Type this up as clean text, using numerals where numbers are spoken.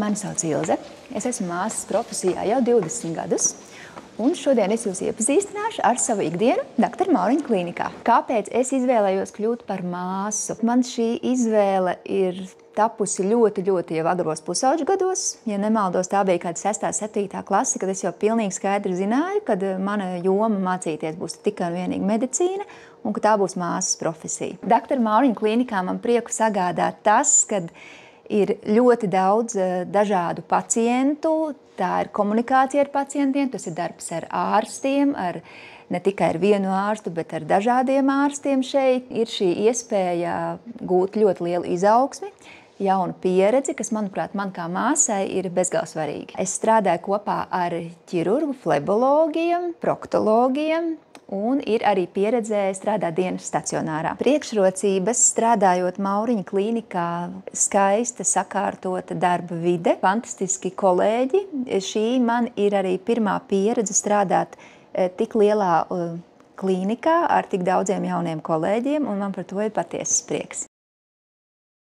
Mani sauc Ilze. Es esmu māsas profesijā jau 20 gadus. Un šodien es jūs iepazīstināšu ar savu ikdienu Dr. Mauriņa klīnikā. Kāpēc es izvēlējos kļūt par māsu? Man šī izvēle ir tapusi ļoti jau agros pusauģu gados. Ja nemaldos, tā bija kāda 6. 7. klase, kad es jau pilnīgi skaidri zināju, ka mana joma mācīties būs tikai un vienīgi medicīna un ka tā būs māsas profesija. Dr. Mauriņa klīnikā man prieku sagādā tas, kad ir ļoti daudz dažādu pacientu, tā ir komunikācija ar pacientiem, tas ir darbs ar ārstiem, ne tikai ar vienu ārstu, bet ar dažādiem ārstiem šeit. Ir šī iespēja gūt ļoti lielu izaugsmi, jaunu pieredzi, kas, manuprāt, man kā māsai ir bezgalīgi svarīga. Es strādāju kopā ar ķirurgu, flebologiem, proktologiem, un ir arī pieredze strādāt dienas stacionārā. Priekšrocības strādājot Mauriņa klīnikā - skaista, sakārtota darba vide, fantastiski kolēģi. Šī man ir arī pirmā pieredze strādāt tik lielā klīnikā ar tik daudziem jauniem kolēģiem, un man par to ir patiesas prieks.